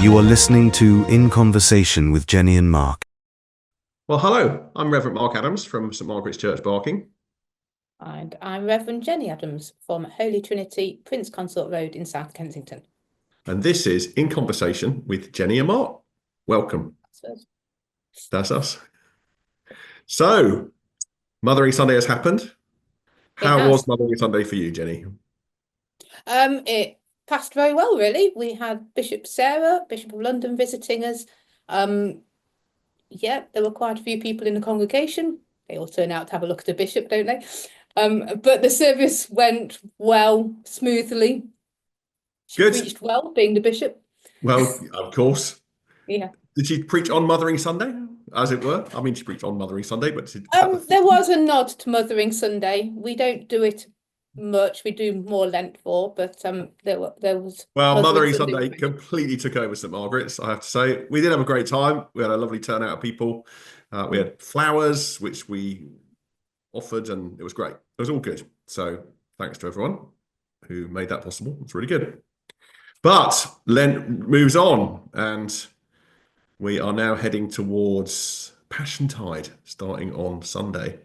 You are listening to In Conversation with Jennie and Mark. Well, hello, I'm Reverend Mark Adams from St Margaret's Church, Barking. And I'm Reverend Jennie Adams from Holy Trinity, Prince Consort Road in South Kensington. And this is In Conversation with Jennie and Mark. Welcome. That's us. So, Mothering Sunday has happened. How was Mothering Sunday for you, Jennie? It passed very well, really. We had Bishop Sarah, Bishop of London, visiting us. Yeah, there were quite a few people in the congregation. They all turn out to have a look at a bishop, don't they? But the service went well, smoothly. She Good. preached well, being the bishop. Well, of course. Yeah. Did she preach on Mothering Sunday, as it were? I mean, she preached on Mothering Sunday, but there was a nod to Mothering Sunday. We don't do it much. We do more Lent for, but there was. Well, Mothering Sunday completely took over St Margaret's, I have to say. We did have a great time. We had a lovely turnout of people. We had flowers, which we offered, and it was great. It was all good. So thanks to everyone who made that possible. It's really good. But Lent moves on, and we are now heading towards Passiontide, starting on Sunday.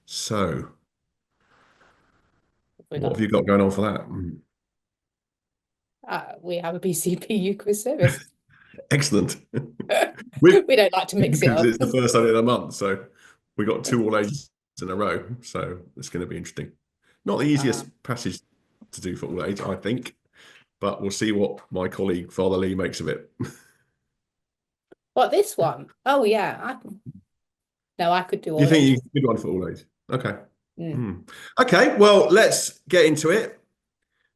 So what have you got going on for that? We have a BCP Eucharist service. Excellent. We don't like to mix it up. It's the first Sunday of the month, so we got two all ages in a row. So it's going to be interesting. Not the easiest passage to do for all age, I think, but we'll see what my colleague Father Lee makes of it. What, this one? Oh yeah, I could do all. You think you could do one for all age? Okay. Okay, well, let's get into it.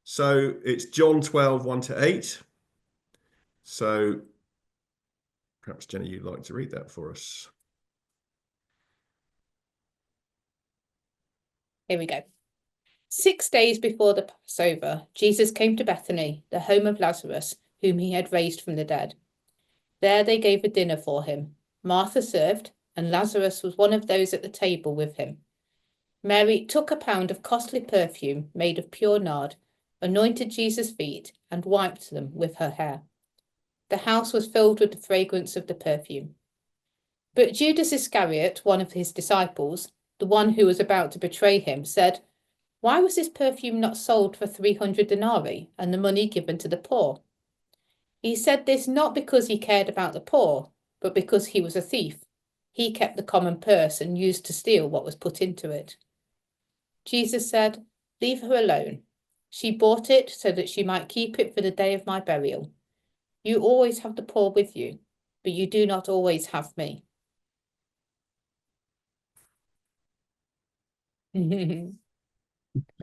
So it's John 12, 1-8. So perhaps, Jennie, you'd like to read that for us. Here we go. 6 days before the Passover, Jesus came to Bethany, the home of Lazarus, whom he had raised from the dead. There they gave a dinner for him. Martha served, and Lazarus was one of those at the table with him. Mary took a pound of costly perfume made of pure nard, anointed Jesus' feet, and wiped them with her hair. The house was filled with the fragrance of the perfume. But Judas Iscariot, one of his disciples, the one who was about to betray him, said, "Why was this perfume not sold for 300 denarii and the money given to the poor?" He said this not because he cared about the poor, but because he was a thief. He kept the common purse and used to steal what was put into it. Jesus said, "Leave her alone. She bought it so that she might keep it for the day of my burial. You always have the poor with you, but you do not always have me."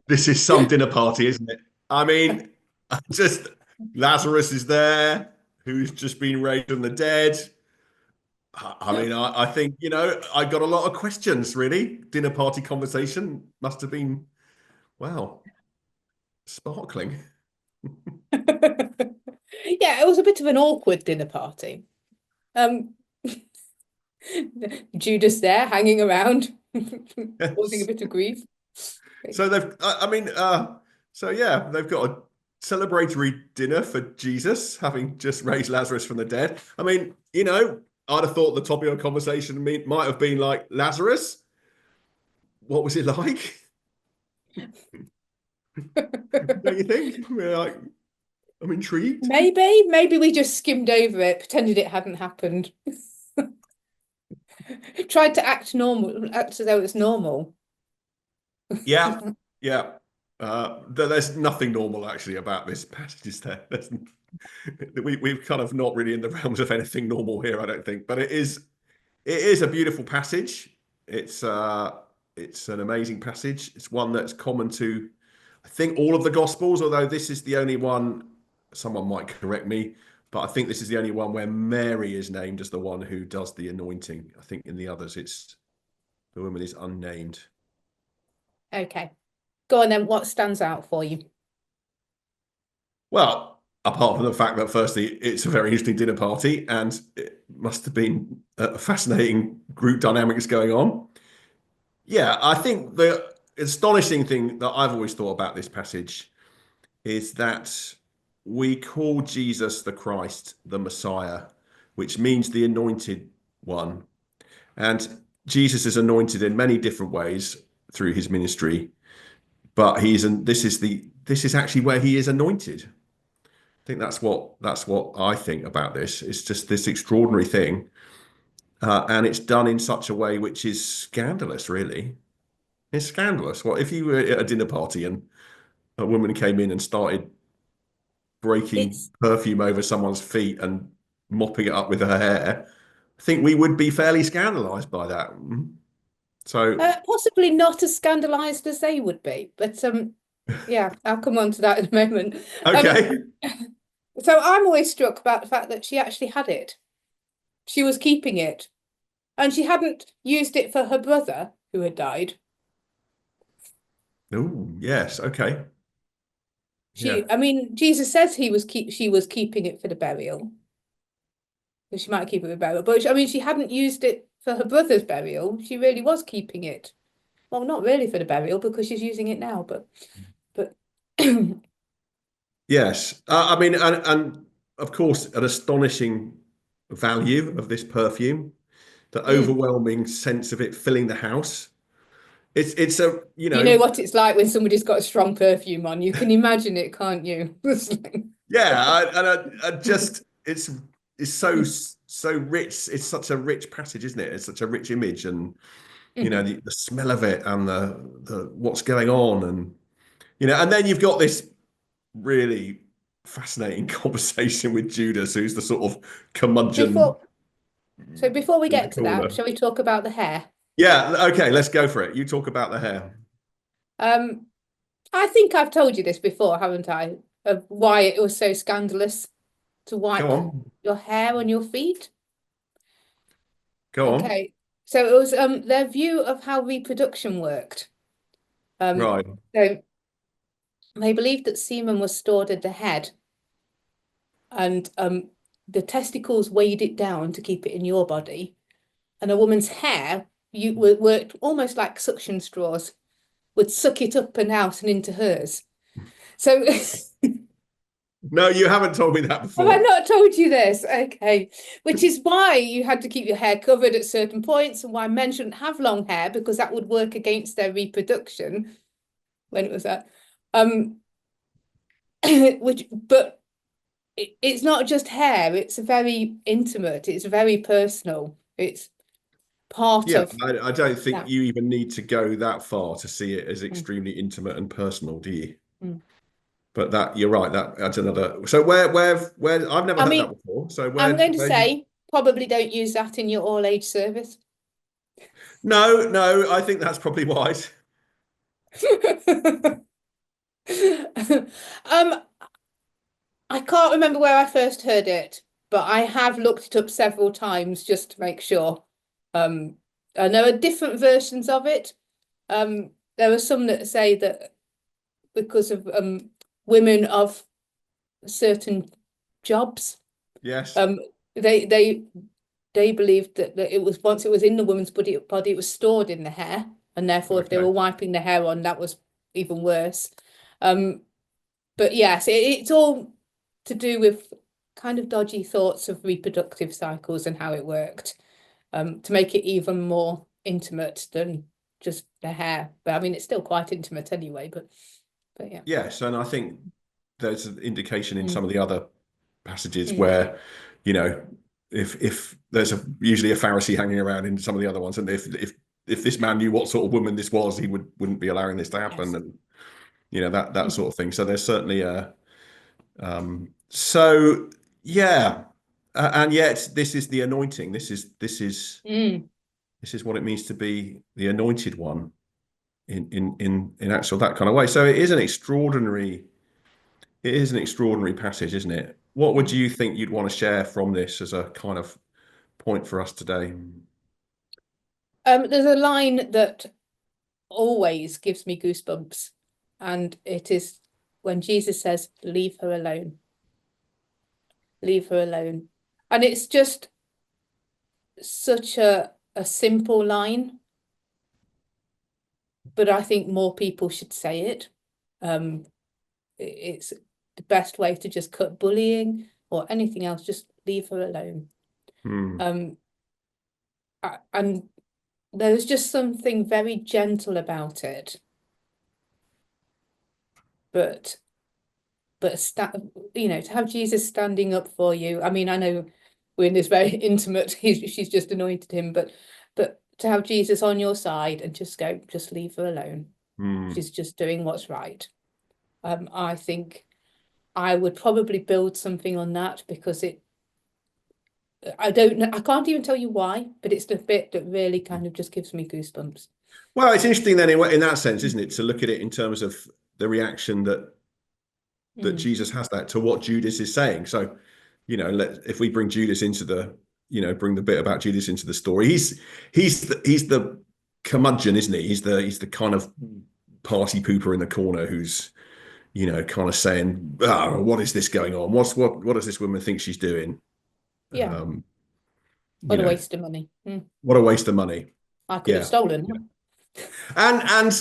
This is some dinner party, isn't it? I mean, just Lazarus is there, who's just been raised from the dead. I mean, I think, I got a lot of questions, really. Dinner party conversation must have been, wow, sparkling. Yeah, it was a bit of an awkward dinner party. Judas there hanging around, causing a bit of grief. So they've got a celebratory dinner for Jesus, having just raised Lazarus from the dead. I mean, I'd have thought the topic of conversation might have been like, Lazarus, what was it like? Don't you think? I'm intrigued. Maybe we just skimmed over it, pretended it hadn't happened. Tried to act as though it's normal. Yeah. There's nothing normal actually about this passage, is there? We've kind of not really in the realms of anything normal here, I don't think. But it is a beautiful passage. It's an amazing passage. It's one that's common to, I think, all of the Gospels, although this is the only one, someone might correct me, but I think this is the only one where Mary is named as the one who does the anointing. I think in the others, the woman is unnamed. Okay. Go on then, what stands out for you? Well, apart from the fact that firstly, it's a very interesting dinner party and it must have been a fascinating group dynamics going on. Yeah, I think the astonishing thing that I've always thought about this passage is that we call Jesus the Christ, the Messiah, which means the anointed one. And Jesus is anointed in many different ways through his ministry, but this is actually where he is anointed. I think that's what I think about this. It's just this extraordinary thing, and it's done in such a way which is scandalous. Really, it's scandalous. What if you were at a dinner party and a woman came in and started breaking It's perfume over someone's feet and mopping it up with her hair? I think we would be fairly scandalized by that. So, possibly not as scandalized as they would be, but yeah, I'll come on to that in a moment. okay. So I'm always struck about the fact that she actually had it. She was keeping it, and she hadn't used it for her brother who had died. Oh, yes. Okay. Yeah. I mean, Jesus says she was keeping it for the burial. So she might keep it for burial, but I mean, she hadn't used it for her brother's burial. She really was keeping it. Well, not really for the burial because she's using it now, but Yes. I mean, and of course, an astonishing value of this perfume, the Mm. overwhelming sense of it filling the house. It's a, You know what it's like when somebody's got a strong perfume on. You can imagine it, can't you? yeah, I just it's so rich. It's such a rich passage, isn't it? It's such a rich image, and the smell of it and the what's going on, and and then you've got this really fascinating conversation with Judas, who's the sort of curmudgeon Before we in the get to that, corner. shall we talk about the hair? Yeah, okay, let's go for it. You talk about the hair. Um, I think I've told you this before, haven't I? Of why it was so scandalous to Go wipe on, your hair on your feet. go on. Okay. So it was their view of how reproduction worked. Um, Right. so they believed that semen was stored in the head, and the testicles weighed it down to keep it in your body. And a woman's hair worked almost like suction straws, would suck it up and out and into hers. So No, you haven't told me that have I before. not told you this? Okay. Which is why you had to keep your hair covered at certain points and why men shouldn't have long hair because that would work against their reproduction when it was that. But it's not just hair, it's very intimate, it's very personal. It's part Yeah, of I don't think that. you even need to go that far to see it as Mm, extremely intimate and personal, do you? mm. But that you're right. That's another. So where I've never I heard that mean, before. So I'm going to where you? say probably don't use that in your all age service. No, no. I think that's probably wise. Um, I can't remember where I first heard it, but I have looked it up several times just to make sure. And there are different versions of it. There are some that say that because of women of certain jobs, Yes. um, they they they believed that it was once it was in the woman's body, it was stored in the hair, and therefore if they Okay. were wiping the hair on, that was even worse. Um, but yes, it's all to do with kind of dodgy thoughts of reproductive cycles and how it worked, to make it even more intimate than just the hair. But I mean, it's still quite intimate anyway. But yeah. Yes, and I think there's an indication in some Mm, of the other passages mm, where, you know, if there's usually a Pharisee hanging around in some of the other ones, and if this man knew what sort of woman this was, he wouldn't be allowing this to happen, yes. and that Mm, sort of thing. So there's certainly a so yeah, and yet this is the anointing. mm, This is what it means to be the anointed one in actual that kind of way. So it is an extraordinary passage, isn't it? What would mm. you think you'd want to share from this as a kind of point for us today? There's a line that always gives me goosebumps, and it is when Jesus says, "Leave her alone, leave her alone," and it's just such a simple line, but I think more people should say it. It's the best way to just cut bullying or anything else. Just leave her alone. Mm. And there's just something very gentle about it. But you know, to have Jesus standing up for you. I mean, I know we're in this very intimate, she's just anointed him, but to have Jesus on your side and just go, just leave her alone. She's just doing what's right. I think I would probably build something on that, because I don't know, I can't even tell you why, but it's the bit that really kind of just gives me goosebumps. Well, it's interesting then in that sense, isn't it, to look at it in terms of the reaction that Jesus has that to what Judas is saying. So, you know, if we bring Judas into the, you know, bring the bit about Judas into the story, he's the curmudgeon, isn't he? He's the kind of party pooper in the corner who's, you know, kind of saying, "Oh, what is this going on? What does this woman think she's doing?" Yeah. What a waste of money. What a waste of money. I could have stolen them. And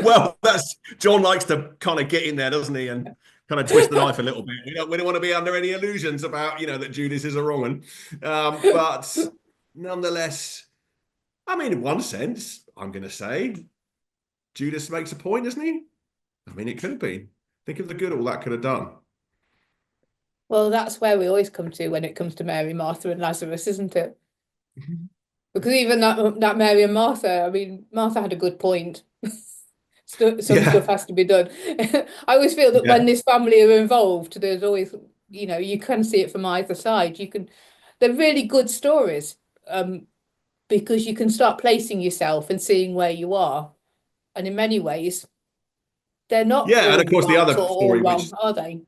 well, that's John likes to kind of get in there, doesn't he, and kind of twist the knife a little bit. We don't want to be under any illusions about, you know, that Judas is a wrong one, but nonetheless, I mean, in one sense, I'm going to say Judas makes a point, doesn't he? I mean, it could have been. Think of the good all that could have done. Well, that's where we always come to when it comes to Mary, Martha, and Lazarus, isn't it? Because even that Mary and Martha, I mean, Martha had a good point. Some stuff has to be done. I always feel that when this family are involved, there's always, you know, you can see it from either side. They're really good stories, because you can start placing yourself and seeing where you are. And in many ways, they're not all and of course the right other or all story, wrong, which are they?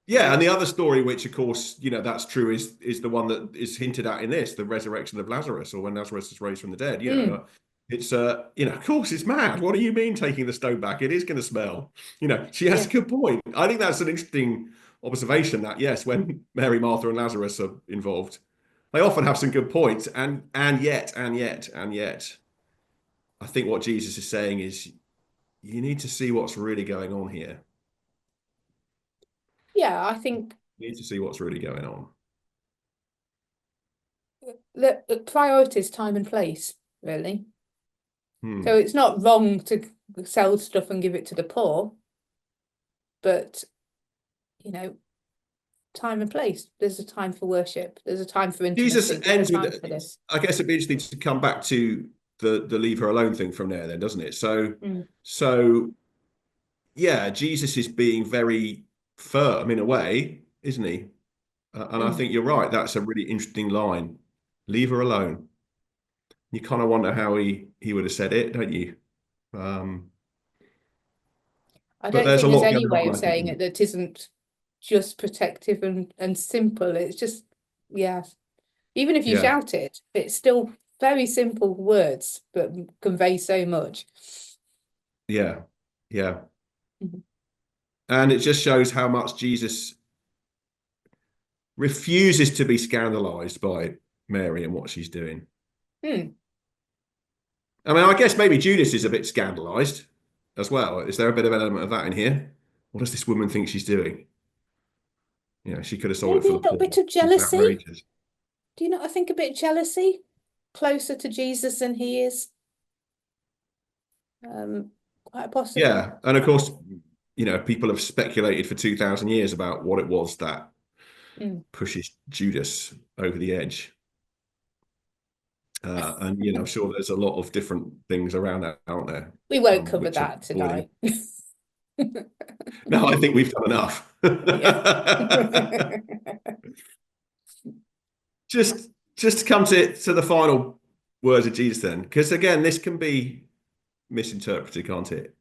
and the other story, which of course, you know, that's true, is the one that is hinted at in this, the resurrection of Lazarus, or when Lazarus is raised from the dead. You know, it's you know, of course it's mad. What do you mean taking the stone back? It is going to smell. You know, she has a good point. I think that's an interesting observation, that yes, when Mary, Martha, and Lazarus are involved, they often have some good points, and yet, I think what Jesus is saying is, you need to see what's really going on here. Yeah, I think You need to see what's really going on. the priorities, time and place, really. Hmm. So it's not wrong to sell stuff and give it to the poor, but, you know, time and place. There's a time for worship. There's a time for Jesus intimacy. ends There's a time with, for this. I guess it'd be interesting to come back to the leave her alone thing from there then, doesn't it? So yeah, Jesus is being very firm in a way, isn't he? And I think you're right. That's a really interesting line. Leave her alone. You kind of wonder how he would have said it, don't you? I But don't there's a think there's lot any going way on, of I think. saying it that isn't just protective and simple. It's just, yes. Even if you Yeah. shout it, it's still very simple words, but convey so much. Yeah. Yeah. And it just shows how much Jesus refuses to be scandalized by Mary and what she's doing. I mean, I guess maybe Judas is a bit scandalized as well. Is there a bit of an element of that in here? What does this woman think she's doing? You know, she could have sold it Maybe for a the little poor. bit of It's jealousy. outrageous. Do you not think a bit jealousy? Closer to Jesus than he is. Quite possibly. Yeah. And of course, you know, people have speculated for 2,000 years about what it was that pushes Judas over the edge. And, you know, I'm sure there's a lot of different things around that, aren't there? We won't cover Which are that avoiding. tonight. No, I think we've done enough. Yeah. Just to come to the final words of Jesus then, because again, this can be misinterpreted, can't it?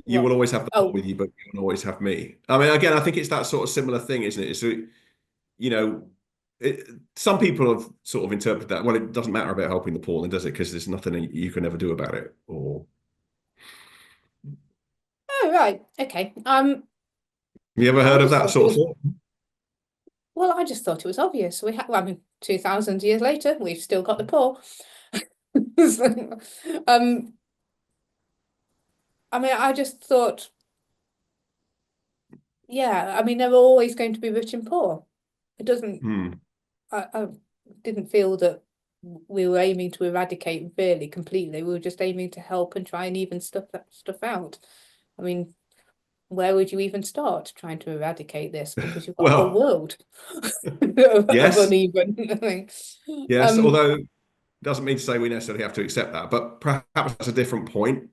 You will What? always have the Lord with you, but you will always have me. I mean, again, I think it's that sort of similar thing, isn't it? So, you know, some people have sort of interpreted that, well, it doesn't matter about helping the poor, then does it? Because there's nothing you can ever do about it. Or Oh, right. Okay. you ever I heard of just that thought it sort of was, thing? well, I just thought it was obvious. I mean, 2,000 years later, we've still got the poor. So, I mean, I just thought Yeah, I mean, there are always going to be rich and poor. It doesn't, Hmm. I didn't feel that we were aiming to eradicate really completely. We were just aiming to help and try and even stuff out. I mean, where would you even start trying to eradicate this? Because you've got a whole Well, world of yes, uneven things. yes. Although it doesn't mean to say we necessarily have to accept that, but perhaps that's a different point.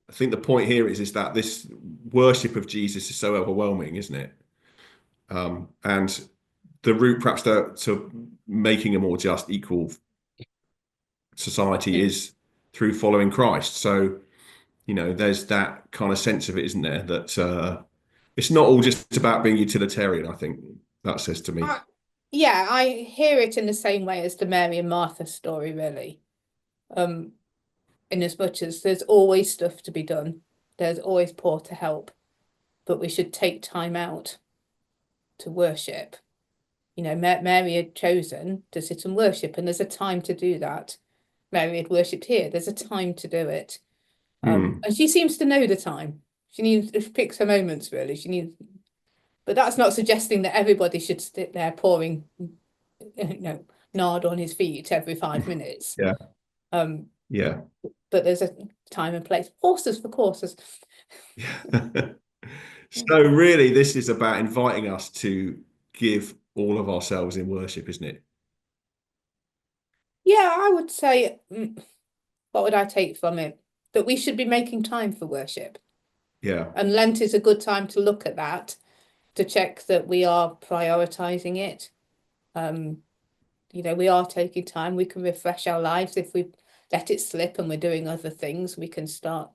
I think the point here is that this worship of Jesus is so overwhelming, isn't it? And the route perhaps to making a more just, equal society is through following Christ. So, there's that kind of sense of it, isn't there? That it's not all just about being utilitarian, I think that says to me. Yeah, I hear it in the same way as the Mary and Martha story, really. In as much as there's always stuff to be done, there's always poor to help, but we should take time out to worship. Mary had chosen to sit and worship, and there's a time to do that. Mary had worshipped here. There's a time to do it. And she seems to know the time. She picks her moments, really. But that's not suggesting that everybody should sit there pouring, nard on his feet every 5 minutes. Yeah. Um, Yeah. but there's a time and place. Horses for courses. Yeah. So really, this is about inviting us to give all of ourselves in worship, isn't it? Yeah, I would say, what would I take from it? That we should be making time for worship. Yeah. And Lent is a good time to look at that, to check that we are prioritizing it. We are taking time. We can refresh our lives. If we let it slip and we're doing other things, we can start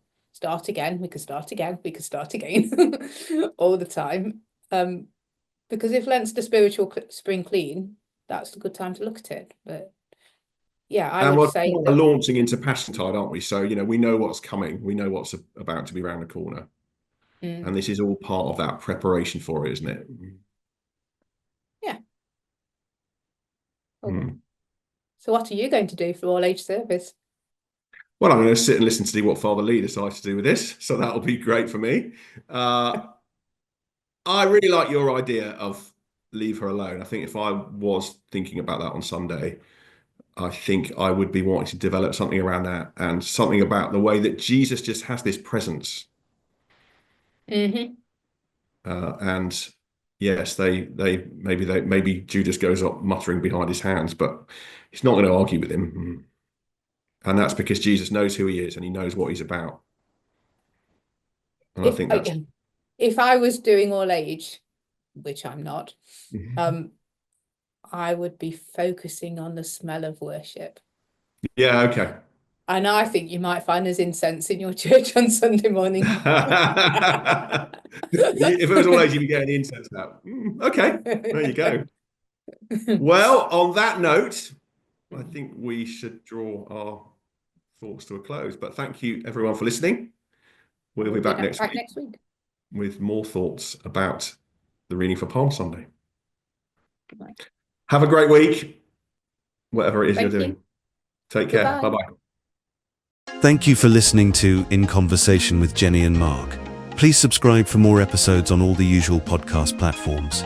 again. We can start again. We can start again all the time. Because if Lent's the spiritual spring clean, that's a good time to look at it. But yeah, I And would we're say that. launching into Passiontide, aren't we? So, we know what's coming. We know what's about to be around the corner. And this is all part of that preparation for it, isn't it? Yeah. Cool. So what are you going to do for all age service? Well, I'm going to sit and listen to see what Father Lee decides to do with this. So that'll be great for me. I really like your idea of leave her alone. I think if I was thinking about that on Sunday, I think I would be wanting to develop something around that, and something about the way that Jesus just has this presence. And yes, maybe Judas goes up muttering behind his hands, but he's not going to argue with him. And that's because Jesus knows who he is and he knows what he's about. And I think that's If I was doing all age, which I'm not, I would be focusing on the smell of worship. Yeah, okay. And I think you might find there's incense in your church on Sunday morning. If it was all age, you'd be getting the incense out. Okay, there you go. Well, on that note, I think we should draw our thoughts to a close. But thank you, everyone, for listening. We'll be back next week with more thoughts about the reading for Palm Sunday. Right. Have a great week, whatever it is you're doing. Take care. Goodbye. Bye-bye. Thank you for listening to In Conversation with Jennie and Mark. Please subscribe for more episodes on all the usual podcast platforms.